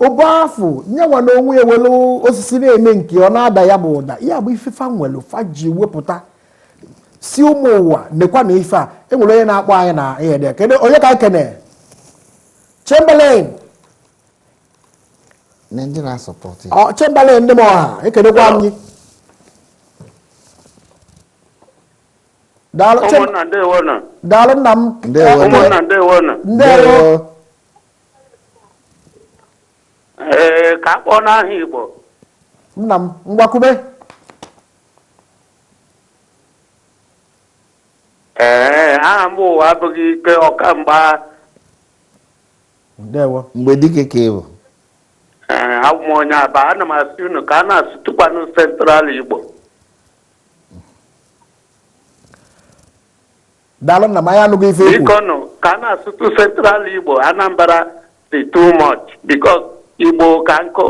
ụbọ afọ nyenwa na onwe ya welu osisi na-eme nke ọ na-ada ya bụ ụda ya bụ ifefa nwere fa ji wepụta si ụmụ ụwa nekwa na ife a enwere onye na-akpọ anyị na ihe dị kedu onye ka kene Chamberlain ndị na-asọpọtụ Chamberlain ndị m ọha ekedekwa m gị daalụ nna m ndewo ka akpọ n'aha Igbo nna m mgbakube aha m ụwa abụghị ike ọkamgba ndewo mgbe dike ka ịbụ abụ m onye Aba ana m asị unu ka a na-asụtụkwanụ Central Igbo daalụ nna m anyị anụghị ife ekwu biko nụ ka a na-asụtụ Central Igbo Anambra dị too much because Igbo ka nkụ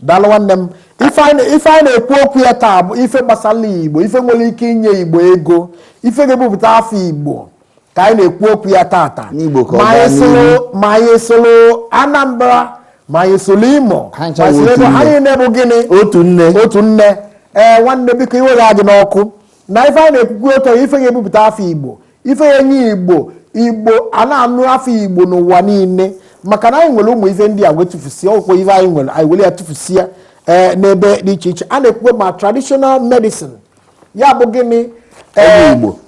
daalụ nwanne m ife anyị na-ekwu okwu ya taa bụ ife gbasara Igbo ife nwere ike inye Igbo ego ife ga-ebupụta afọ Igbo ka anyị na-ekwu okwu ya taata ma anyị soro Anambra ma anyị soro Imo anyị na-ebu gịnị otu nne nwanne biko iwere gị n'ọkụ na ife anyị na-ekwukwu otu ife ga-ebupụta afọ Igbo ife ga-enye Igbo a na-anụ afọ Igbo n'ụwa niile maka na anyị nwere ụmụ ife ndị a wee tụfusie ọkwụkwọ ife anyị nwere anyị were ya tụfusie n'ebe dị iche iche a na-ekwu ma traditional medicine ya bụ gịnị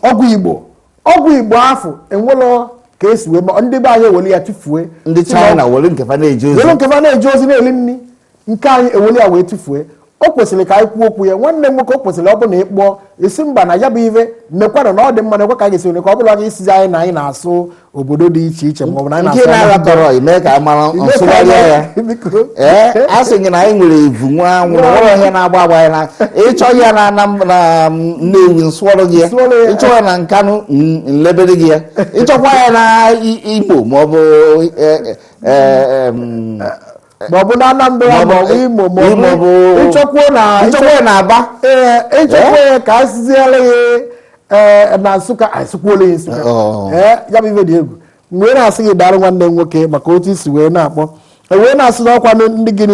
ọgwụ Igbo afọ enwelo ka esi wee ma ndị be anyị ewere ya tụfue ndị China were nkefa na-eje ozi na-eli nri nke anyị ewere ya wee tụfue o kwesịrị ka anyị kwuo okwu ya nwanne m nwoke o kwesịrị ọ bụ na ịkpọọ esi mba na ya bụ ife mekwanụ na ọ dị mma na ekwe ka anyị ga-esi ka ọ bụla ga isizi anyị na anyị na-asụ obodo dị iche iche ma ọ bụ na anyị na-asụ ime ka mara nsụgharịa ya a sị gị na anyị nwere evu nwa anwụrụ ọrụ ihe na-agba agba anyị na ịchọ ya na Nnewi nsụọrụ gị ya ịchọ ya na Nkanụ nlebere gị ya ịchọkwa ya na Igbo ma ọ bụ ma ọ bụ na Anambra ma ọ bụ Imo ma ọ bụ ịchọkwuo na Aba ịchọkwuo ya ka a siziela ya na Nsụka asịkwuola ya Nsụka ya bụ ife dị egwu mgbe na-asị gị daalụ nwanne m nwoke maka otu isi wee na-akpọ wee na-asị n'ọkwa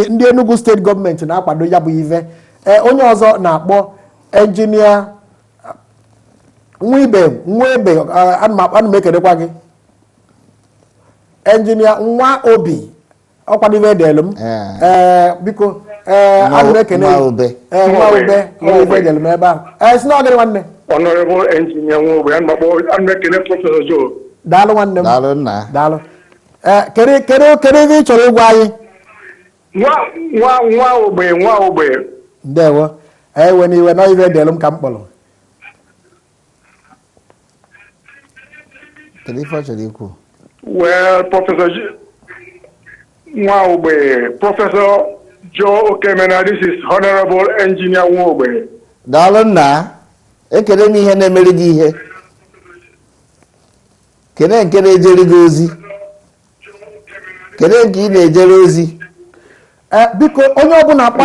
ndị Enugu steeti gọọmenti na-akwado ya bụ ife onye ọzọ na-akpọ enjinia nwa ebe ana m ekelekwa gị enjinia nwa obi ọkwado ife edelu m biko ana m ekele nwa ube edelu m ebe ahụ si na ọgịrị nwanne Honorable Engineer Nwobe, I'm Professor Joe. Daalụ nwanne m. Daalụ nna. Daalụ. Kedu ebe ị chọrọ ịgwa anyị? Nwa ogbe. Ndewo. Ewe n'iwe na ife edelu m ka m kpọrọ. Kedu ife ọ chọrọ ikwu? Well, Professor Joe Okemena, this is Honorable Engineer Nwobe. Daalụ nna. Ekele m ihe na-emere gị ihe. Kene nke na-ejere gị ozi. Kene nke ị na-ejere ozi. Biko onye ọbụla akpa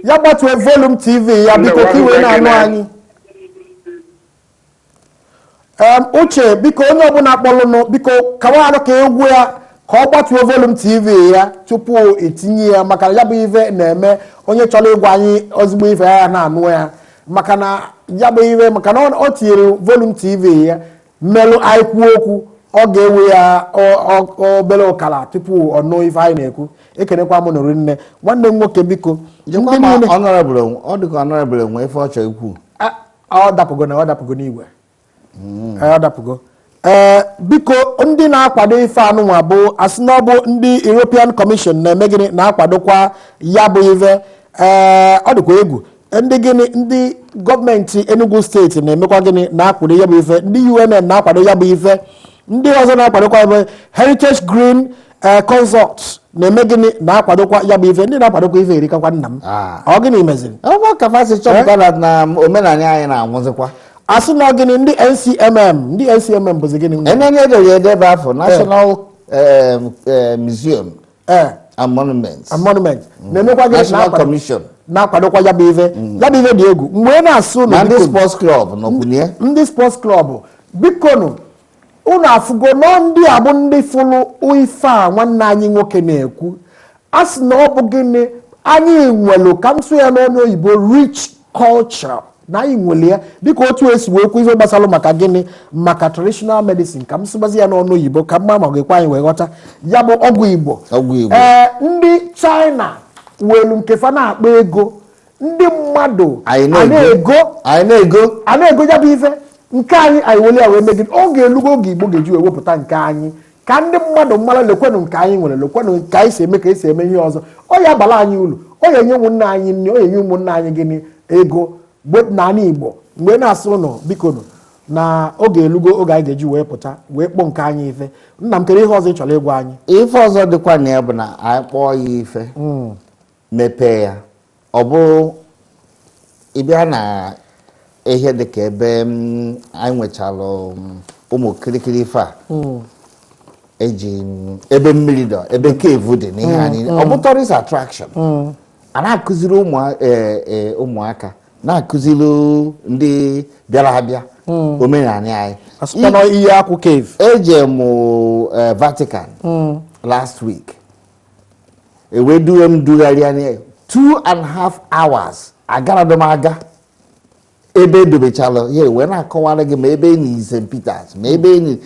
ya gbatue volume TV ya biko ka iwe na-anụ anyị. Uche biko onye ọbụla akpọlụnụ biko kawarụ ka egwu ya ka ọ gbatuo volume TV ya tupu etinye ya maka ya bụ ife na-eme onye chọrọ ịgwa anyị ozigbo ife ya na-anụ ya. Maka na ya bụ iwe maka na ọ tinyere volume TV ya mmelụ anyị kwuo okwu ọ ga-ewe ya obere ụkala tupu ọ nụ ife anyị na-ekwu ekenekwa m nụrụ nne nwanne m nwoke biko ọ dịka honorable nwe ife ọ chọrọ ikwu ọ dapụgo n'igwe ọ dapụgo biko ndị na-akwado ife anụnwa bụ asị na ọ bụ ndị European Commission na-eme gịnị na-akwadokwa ya bụ ife ọ dịkwa egwu ndị gọọmenti Enugu steeti na-emekwa gịnị na-akwado ya bụ ife ndị UNN na-akwado ya bụ ife ndị ọzọ na-akwadokwa ebe Heritage Green Consort na-eme gịnị na-akwadokwa ya bụ ife ndị na-akwadokwa ife erikakwa nna m ọ gịnị meziri kafasị chọpụtara na omenala anyị na-anwụzikwa asị na gịnị ndị NCMM bụzi gịnị edebe afọ National Museum and Monuments na-emekwa gịnị National Commission na-akwadokwa ya bụ ife ya bụ ife dị egwu mgbe na-asụ na ndị sports club n'okwunye ndị sports club bikonu unu afụgo nọ ndị abụ ndị fụlụ ife a nwanne anyị nwoke na-ekwu a sị na ọ bụ gịnị anyị nwelu ka m sụ ya n'ọnụ oyibo rich culture na anyị nwere ya dịka otu esi wee kwu ife gbasara maka gịnị maka traditional medicine ka m sịbazi ya n'ọnụ oyibo ka mma ma ga-ekwe anyị wee ghọta ya bụ ọgwụ Igbo ndị China welu nke fa na-akpa ego ndị mmadụ a na-ego ya bụ ife nke anyị weli ya wee megide oge elugo oge Igbo ga-eji wee wepụta nke anyị ka ndị mmadụ mara lekwenụ nke anyị nwere lekwenụ nke anyị si eme ka esi eme ihe ọzọ ọ ya abala anyị ulu ọ ya enye ụmụnne anyị nne ọ ya enye ụmụnne anyị gịnị ego n'ala Igbo mgbe na-asị ụnụ biko na oge elugo oge anyị ga-eji wee pụta wee kpọọ nke anyị ife nna m kere ihe ọzọ ị chọrọ ịgwa anyị ife ọzọ dịkwa na ya bụ na anyị kpọọ ya ife mepee ya ọ bụ ịbịa na ihe dịka ebe anyị nwechara ụmụ kirikiri ife a eji ebe mmiri dọ ebe kevu dị n'ihe anyị ọ bụ tourist attraction a na-akụziri ụmụaka na-akụziri ndị bịara abịa omenala anyị ihe akwụ cave eje mụ Vatican last week eweduwe m dugharịa 2.5 hours agaradom aga ebe edobechala ya wee na-akọwara gị ma ebe enyi St. Peters ma ebe enyi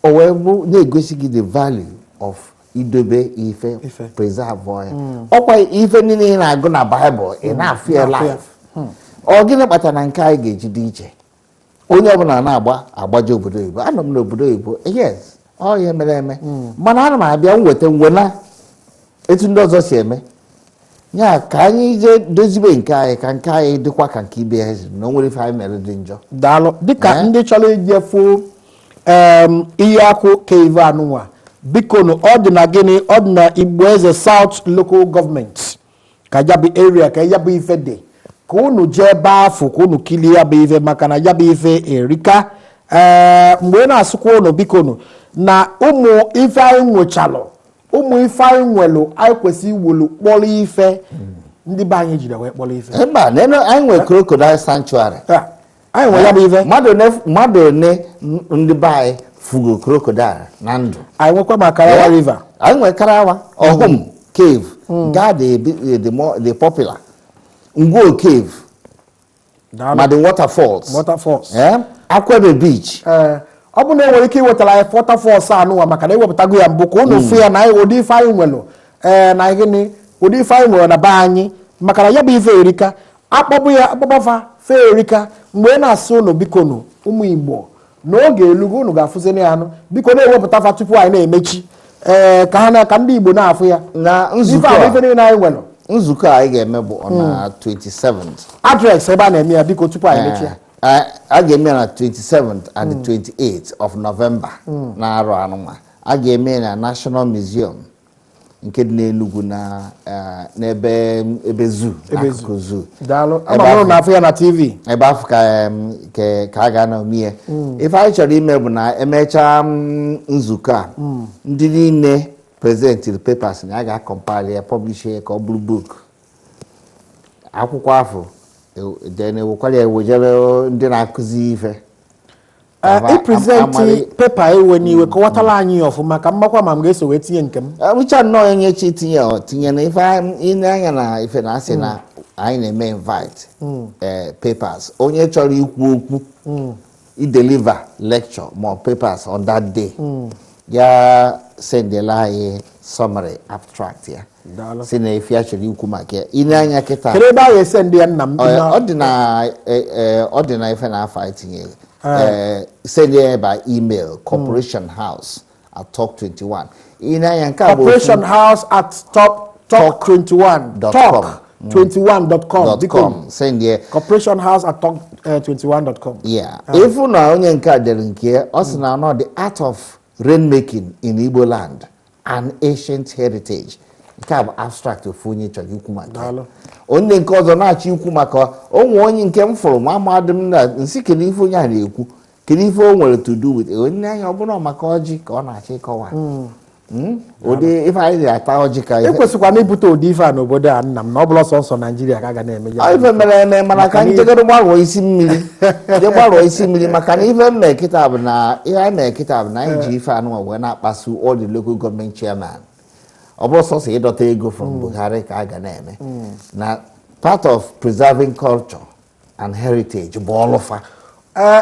o wee bụ na-egosi gị the value of idobe ife preserve ya ọkwa ife niile ị na-agụ na Bible ị na-afụ ya life ọ gịnị kpatara na nke anyị ga-eji dị iche onye ọbụla na-agbaje obodo oyibo anọ m n'obodo oyibo yes ọ ya mere eme mana ana m abịa nweta ngwena etu ndị ọzọ si eme ya ka anyị jee dozibe nke anyị ka nke anyị dịkwa ka nke ibe ya na o nwere ife anyị mere dị njọ daalụ dịka ndị chọrọ ijefu ihe akwụ cave anụnwa bikonu ọ dị na gịnị ọ dị na Igboeze South Local Government ka ya bụ area ka ya bụ ife dị ka unu jee ebe afọ ka unu kilie ya bụ ife maka na ya bụ ife erika mgbe na-asụkwa unu bikonu na ụmụ ife anyị nwechalụ ụmụ ife anyị nwelu anyị kwesịrị iwelu kpọrọ ife ndị be anyị jide wee kpọrọ ife ebe a nene anyị nwere crocodile sanctuary anyị nwere ya bụ ife mmadụ one ndị be anyị fugo crocodile na ndụ anyị nwekwa ma Karawa river anyị nwere Karawa Ọhụm cave gaa the popular Ngwo cave ma the waterfalls Akwebe beach ọ bụ na enwere ike iwetara anyị waterfalls anụwa maka na ewepụtago ya mbụ ka unu fụ ya na ụdị ife anyị nwere na gịnị ụdị ife anyị nwere na be anyị maka na ya bụ ife erika akpọbafa fe erika mgbe na-asị unu bikonu ụmụ Igbo n'oge elugo unu ga-afụzini ya anụ biko na-ewepụta fa tupu anyị na-emechi ka ndị Igbo na-afụ ya na ife niile anyị nwere nzukọ anyị ga-eme bụ na 27th adreesị ebe a na-eme ya biko tupu anyị mechie a ga-eme na 27th and the 28th of November na-arụ anụnwa a ga-eme na National Museum nke dị n'Enugu na n'ebe zoo akụkụ zoo na-afụ ya na TV ebe afọ ka a ga-anọ mie ife anyị chọrọ ime bụ na emechaa nzukọ a ndị niile presentịrị papers na a ga-akọmpile ya publish ya ka ọ bụrụ book akwụkwọ afọ ewekwara ya ewejere ndị na-akụzi ife iprezentị pepa ewe n'iwe kọwatala anyị ọfụma ka mmakwa ma m ga-eso wee tinye nke m mụcha nnọọ onye chi tinye na ife anya na ife na asị na anyị na-eme invite papers onye chọrọ ikwu okwu ideliver lecture ma papers on that day ya sendela anyị summary abstract ya si na ife ya chọrọ ikwu maka ya ine anya kịta kedu ebe a ga-ese ndị ya nna m ọ dị na ife na afọ anyị tinyere send it by email corporationhouse@talk21 corporationhouse@talk21.com send it corporationhouse@talk21.com if na onye nke a dere nke ọ sị na the art of rainmaking in Igbo land an ancient heritage nke a bụ abstract of onye chọrọ ikwu maka onye nke ọzọ na-achọ ikwu maka onwe onye nke m fụrụ ma amadị m na nsị kedu ife onye a na-ekwu kedu ife o nwere to do with onye anya ọ bụla maka ọjị ka ọ na-achọ ịkọwa ụdị ife anyị na-ata ọjị ka ekwesịkwa na ibute ụdị ife a n'obodo a nna m na ọ bụla sọnsọ Naijiria ka a ga na-eme ya ife mere eme mana ka njegoro gbarụọ isi mmiri maka na ife mme kịta bụ na ihe anyị mere kịta bụ na anyị ji ife anụnwa wee na-akpasu all the local government chairman ọ bụrụ sọsọ ịdọta ego from Buhari ka a ga na-eme na part of preserving culture and heritage bụ ọlụfa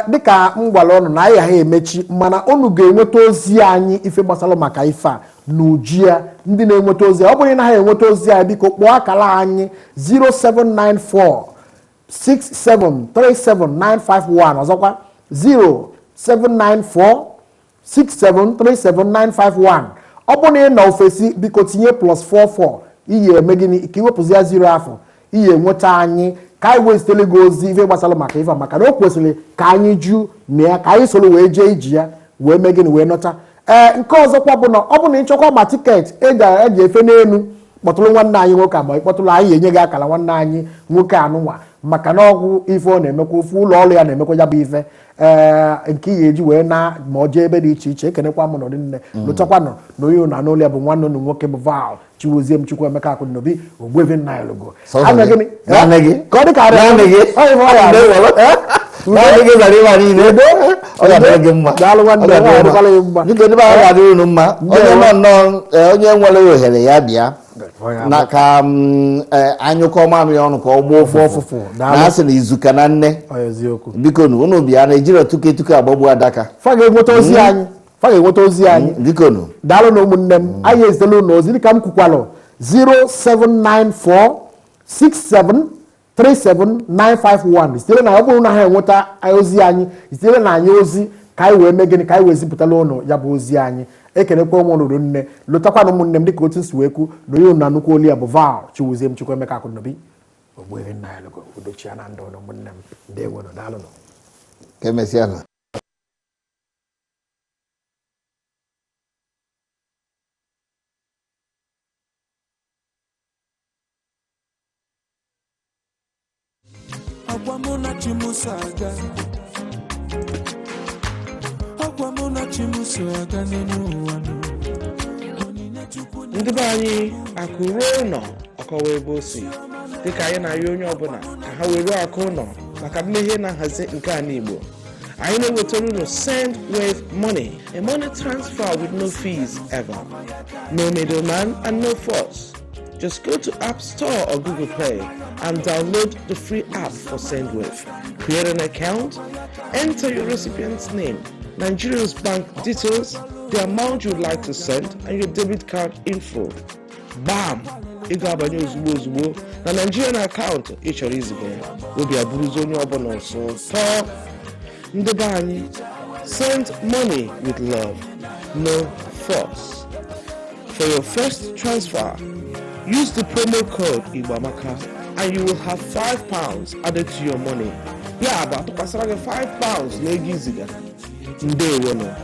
dịka m gwara ọnụ na anyị ha emechi mana unu ga-enweta ozi anyị ife gbasara maka ife a n'uju ya ndị na-enweta ozi ọ bụrụ na ha enweta ozi anyị biko kpọọ akara anyị 07946737951 ọzọkwa 07946737951 ọ bụrụ na ị nọ ofesi biko tinye +44 iyi eme gịnị ka iwepụzi ya 0 afọ iyi enweta anyị ka anyị wezitele gị ozi ife gbasara maka ife maka na o kwesịrị ka anyị jụ na ya ka anyị soro wee jee iji ya wee mee gịnị wee nọta nke ọzọkwa bụ na ọ bụ na ịchọkwa ma tiketi eji efe n'elu kpọtụrụ nwanne anyị nwoke ma ịkpọtụrụ anyị enye gị akara nwanne anyị nwoke anụnwa maka na ọgwụ ife ọ na-emekwa ofu ụlọ ọrụ ya na-emekwa ya bụ ife nke ihe eji wee na ma ọ jee ebe dị iche iche ekenekwa m n'ọdị nne lụtakwanụ na onye na n'ụlọ ya bụ nwanne unu nwoke bụ Val Chiwozie m Chukwuemeka Akụnnobi Ogbuefi nna ya logo ka ọ dị ka onye nwere ohere ya bịa na ka anyụkọ mamịrị ọnụ ka ọ gbaa ụfụfụ na asị na izuka na nne biko unu bịa Naijiria tuke agbagbu adaka fa ga-enweta ozi anyị biko daalụ na ụmụnne m anyị ezitela ụlọ ozi dịka m kwukwalụ 07946737951 sitere na ọ bụrụ na ha enweta ozi anyị sitere na anyị ozi ka anyị wee mee gịnị ka anyị wee zipụtala ụlọ ya bụ ozi anyị ekenekwa ụmụ ụlọ nne lụtakwana ụmụnne m dịka otu nsi wee kwu na onye na nnukwu olu ya bụ Val Chiwozie m Chukwuemeka Akụnnobi Ogbuefi nna ya logo udochia na ndụ na ụmụnne m ndewo daalụ ka emesịa Akwamuna chimusaga Akwamuna chimusaga nenu wanu Onine chukwu ndị be anyị akụ ruo ụlọ ọkọwa ebe o si dịka anyị na-arịọ onye ọbụla ka ha were akụ ụlọ maka ihe na-ahazi nke a n'Igbo. Anyị na-ewetara unu Send Wave Money, a money transfer with no fees ever, no middleman and no force. Just go to App Store or Google Play and download the free app for SendWave. Create an account, enter your recipient's name, Nigeria's bank details, the amount you'd like to send, and your debit card info. Bam! Igabanye ozugbo na Nigerian account ịchọrọ iziga ya. Obi abụrụzi onye ọbụla nso tọọ. Ndị be anyị, send money with love, no force. For your first transfer, use the promo code Igboamaka and you will have £5 added to your money. Yeah, but pasara £5 na ego iziga. Ndewo no.